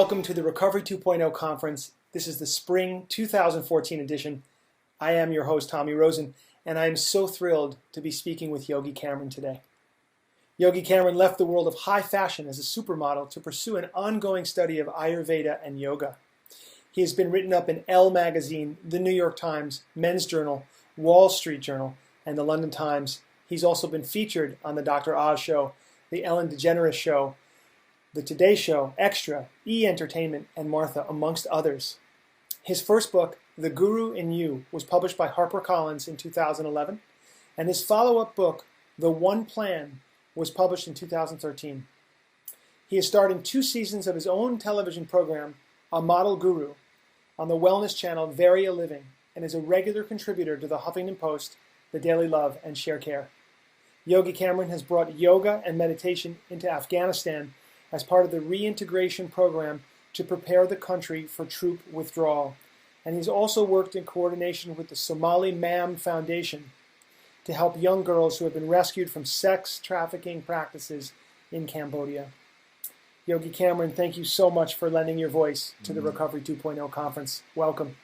Welcome to the Recovery 2.0 conference. This is the spring 2014 edition. I am your host, Tommy Rosen, and I am so thrilled to be speaking with Yogi Cameron today. Yogi Cameron left the world of high fashion as a supermodel to pursue an ongoing study of Ayurveda and yoga. He has been written up in Elle magazine, the New York Times, Men's Journal, Wall Street Journal, and the London Times. He's also been featured on the Dr. Oz Show, the Ellen DeGeneres Show, the Today Show, Extra, E! Entertainment, and Martha, amongst others. His first book, The Guru in You, was published by HarperCollins in 2011, and his follow-up book, The One Plan, was published in 2013. He has starred in 2 seasons of his own television program, A Model Guru, on the wellness channel Very A Living, and is a regular contributor to the Huffington Post, The Daily Love, and Share Care. Yogi Cameron has brought yoga and meditation into Afghanistan as part of the reintegration program to prepare the country for troop withdrawal. And he's also worked in coordination with the Somali MAM Foundation to help young girls who have been rescued from sex trafficking practices in Cambodia. Yogi Cameron, thank you so much for lending your voice to the Recovery 2.0 conference. Welcome.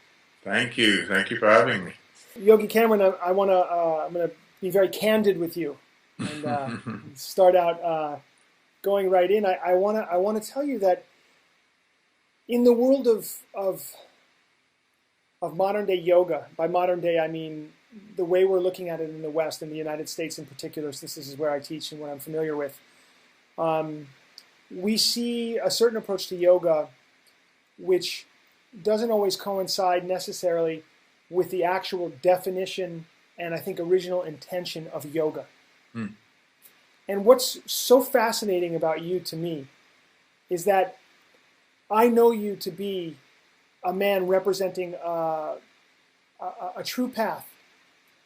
Thank you. Thank you for having me. Yogi Cameron, I'm going to be very candid with you and start out going right in. I want to tell you that in the world of modern day yoga, by modern day I mean the way we're looking at it in the West, in the United States in particular, so this is where I teach and what I'm familiar with, we see a certain approach to yoga which doesn't always coincide necessarily with the actual definition and I think original intention of yoga. Mm. And what's so fascinating about you to me is that I know you to be a man representing a true path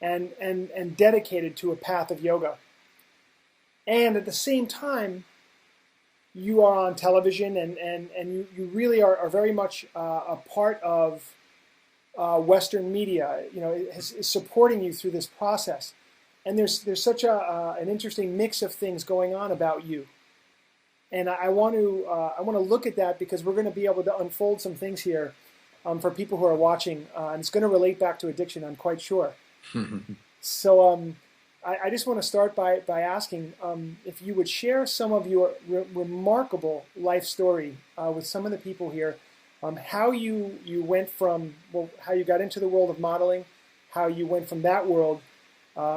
and dedicated to a path of yoga. And at the same time, you are on television and you really are very much a part of Western media, is supporting you through this process. And there's such an interesting mix of things going on about you, and I want to look at that because we're going to be able to unfold some things here for people who are watching, and it's going to relate back to addiction, I'm quite sure. So I just want to start by asking if you would share some of your remarkable life story with some of the people here, how you went from how you got into the world of modeling, how you went from that world.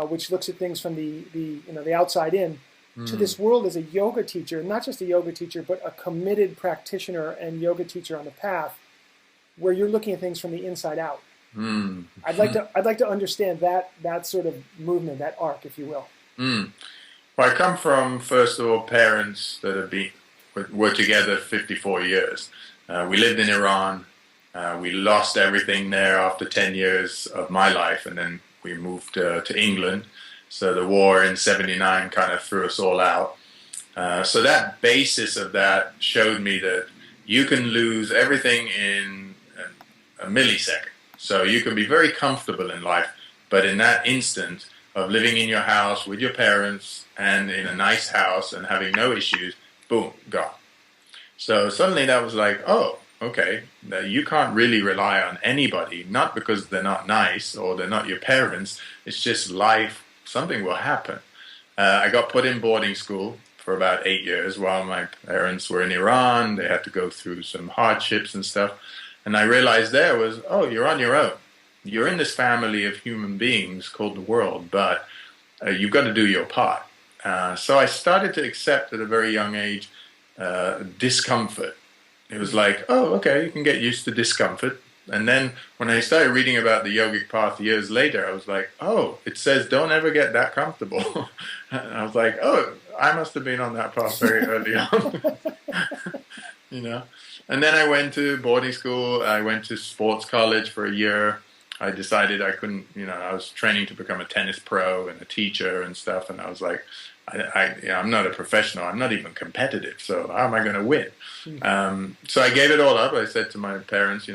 Which looks at things from the outside in, to this world as a yoga teacher, not just a yoga teacher, but a committed practitioner and yoga teacher on the path, where you're looking at things from the inside out. I'd like to understand that sort of movement, that arc, if you will. Well, I come from, first of all, parents that were together 54 years. We lived in Iran. We lost everything there after 10 years of my life, and then we moved to England, so the war in '79 kind of threw us all out. So that basis of that showed me that you can lose everything in a millisecond. So you can be very comfortable in life, but in that instant of living in your house with your parents and in a nice house and having no issues, boom, gone. So suddenly that was like, oh, okay, you can't really rely on anybody, not because they're not nice or they're not your parents, it's just life, something will happen. I got put in boarding school for about 8 years while my parents were in Iran. They had to go through some hardships and stuff. And I realized there was, oh, you're on your own. You're in this family of human beings called the world, but you've got to do your part. So I started to accept at a very young age discomfort. It was like, oh, okay, you can get used to discomfort. And then when I started reading about the yogic path years later, I was like, oh, it says don't ever get that comfortable. And I was like, oh, I must have been on that path very early on. And then I went to boarding school. I went to sports college for a year. I decided I couldn't, I was training to become a tennis pro and a teacher and stuff. And I was like, I'm not a professional. I'm not even competitive. So how am I going to win? So I gave it all up. I said to my parents,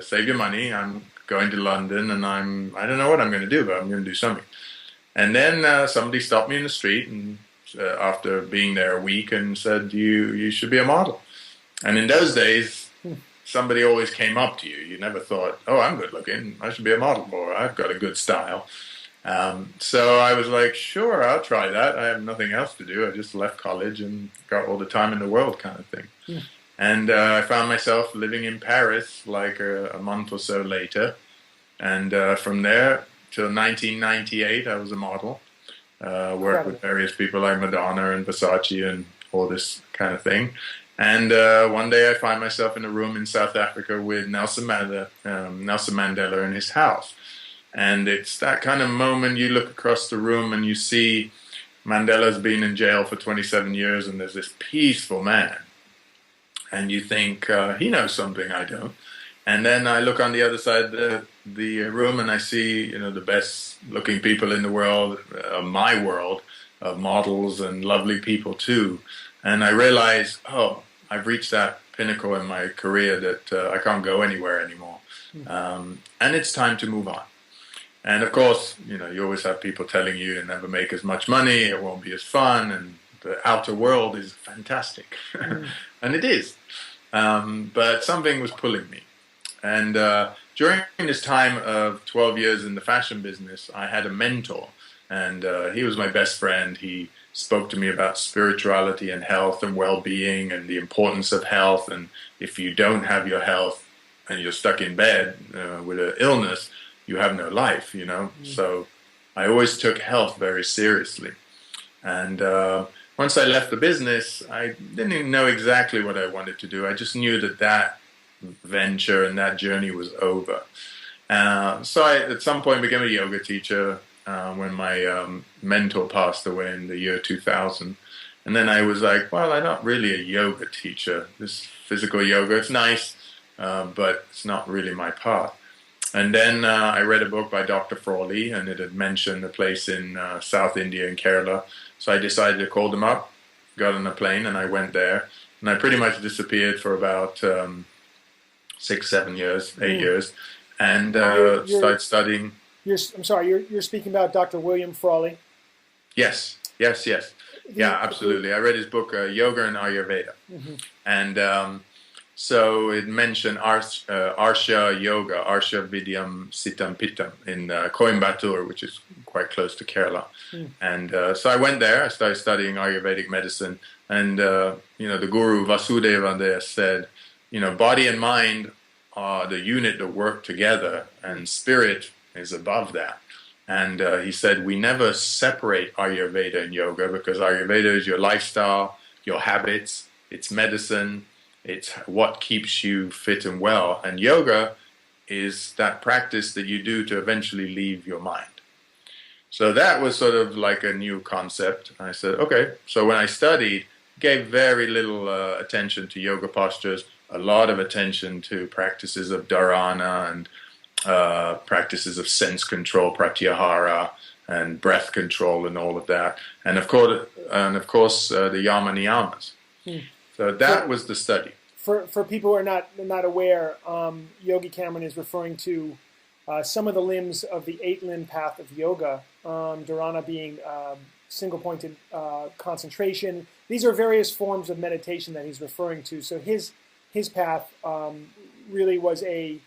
save your money. I'm going to London, and I don't know what I'm going to do, but I'm going to do something. And then somebody stopped me in the street and after being there a week and said, you should be a model. And in those days, somebody always came up to you. You never thought, oh, I'm good looking. I should be a model, or I've got a good style. So I was like, sure, I'll try that. I have nothing else to do. I just left college and got all the time in the world kind of thing. And I found myself living in Paris like a month or so later. And from there till 1998, I was a model. Worked with various people like Madonna and Versace and all this kind of thing. And one day I find myself in a room in South Africa with Nelson Mandela in his house. And it's that kind of moment you look across the room and you see Mandela's been in jail for 27 years and there's this peaceful man. And you think, he knows something I don't. And then I look on the other side of the room and I see, the best looking people in the world, my world, of models and lovely people too. And I realize, oh, I've reached that pinnacle in my career that I can't go anywhere anymore. And it's time to move on. And of course, you always have people telling you you'll never make as much money, it won't be as fun, and the outer world is fantastic. And it is. But something was pulling me. And during this time of 12 years in the fashion business, I had a mentor. And he was my best friend. He spoke to me about spirituality and health and well-being and the importance of health. And if you don't have your health and you're stuck in bed with an illness, you have no life, So I always took health very seriously. And once I left the business, I didn't even know exactly what I wanted to do. I just knew that venture and that journey was over. So I, at some point, became a yoga teacher when my mentor passed away in the year 2000. And then I was like, well, I'm not really a yoga teacher. This physical yoga, it's nice, but it's not really my path. And then I read a book by Dr. Frawley, and it had mentioned a place in South India in Kerala. So I decided to call them up, got on a plane, and I went there. And I pretty much disappeared for about 6, 7 years, 8 years, and started studying. I'm sorry, you're speaking about Dr. William Frawley? Yes. Yeah, absolutely. I read his book, Yoga and Ayurveda. And so it mentioned Arsha Yoga, Arsha Vidyam Sitam Pittam in Coimbatore, which is quite close to Kerala. And so I went there, I started studying Ayurvedic medicine, and the guru Vasudeva there said, body and mind are the unit that work together, and spirit is above that. And he said, we never separate Ayurveda and yoga, because Ayurveda is your lifestyle, your habits, it's medicine, it's what keeps you fit and well. And yoga is that practice that you do to eventually leave your mind. So that was sort of like a new concept. I said, okay. So when I studied, gave very little attention to yoga postures, a lot of attention to practices of dharana and practices of sense control, pratyahara, and breath control, and all of that, and of course, the yama niyamas. So that was the study. For people who are not aware, Yogi Cameron is referring to some of the limbs of the 8-limb path of yoga. Dharana being single-pointed concentration. These are various forms of meditation that he's referring to. So his path really was a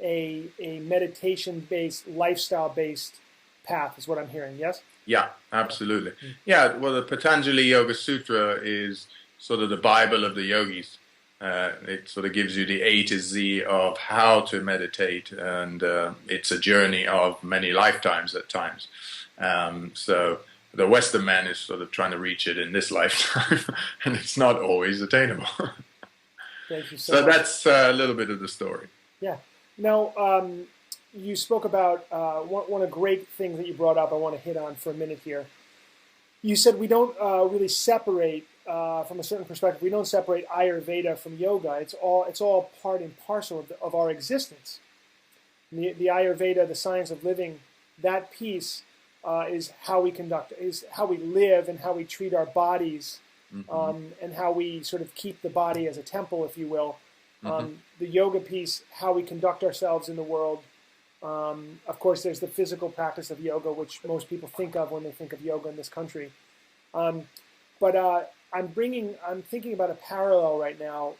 meditation-based, lifestyle-based path, is what I'm hearing. Yes. Yeah, absolutely. Yeah. Well, the Patanjali Yoga Sutra is sort of the Bible of the yogis. It sort of gives you the A to Z of how to meditate, and it's a journey of many lifetimes at times. So the Western man is sort of trying to reach it in this lifetime, and it's not always attainable. Thank you so much. That's a little bit of the story. Yeah. Now, you spoke about one of the great things that you brought up I want to hit on for a minute here. You said we don't really separate, from a certain perspective, we don't separate Ayurveda from yoga. It's all part and parcel of our existence. The Ayurveda, the science of living, that piece is how we live and how we treat our bodies, and how we sort of keep the body as a temple, if you will. The yoga piece, how we conduct ourselves in the world. Of course, there's the physical practice of yoga, which most people think of when they think of yoga in this country. But I'm thinking about a parallel right now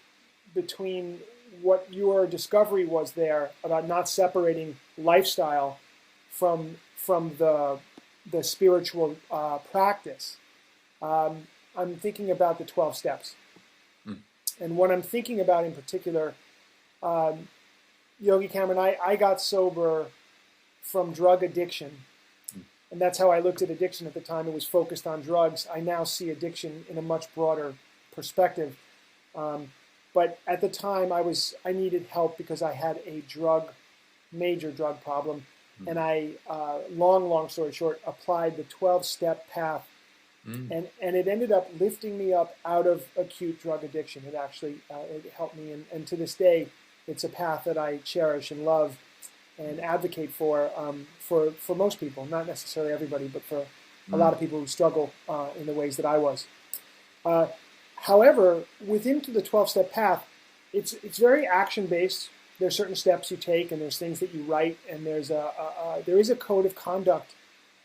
between what your discovery was there about not separating lifestyle from the spiritual practice. I'm thinking about the 12 steps. And what I'm thinking about in particular, Yogi Cameron, I got sober from drug addiction. And that's how I looked at addiction at the time. It was focused on drugs. I now see addiction in a much broader perspective. But at the time, I needed help because I had a major drug problem. And I, long story short, applied the 12-step path. And it ended up lifting me up out of acute drug addiction. It actually it helped me. And to this day, it's a path that I cherish and love and advocate for most people, not necessarily everybody, but for a lot of people who struggle in the ways that I was. However, within the 12-step path, it's very action-based. There's certain steps you take, and there's things that you write, and there is a code of conduct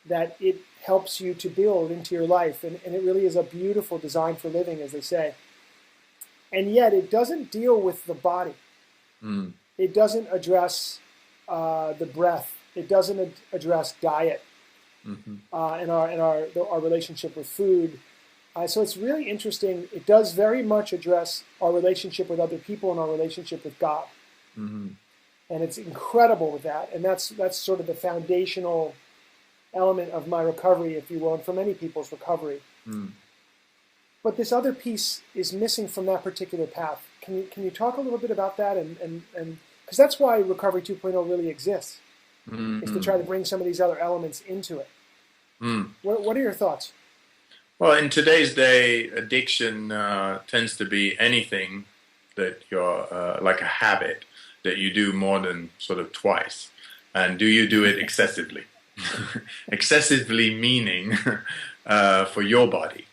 that it helps you to build into your life, and it really is a beautiful design for living, as they say. And yet, it doesn't deal with the body. It doesn't address the breath. It doesn't address diet and our relationship with food. So it's really interesting. It does very much address our relationship with other people and our relationship with God. And it's incredible with that. And that's sort of the foundational element of my recovery, if you will, and for many people's recovery. But this other piece is missing from that particular path. Can you talk a little bit about that? And because that's why Recovery 2.0 really exists, is to try to bring some of these other elements into it. What are your thoughts? Well, in today's day, addiction tends to be anything that you're like a habit that you do more than sort of twice. And do you do it excessively? Excessively meaning for your body.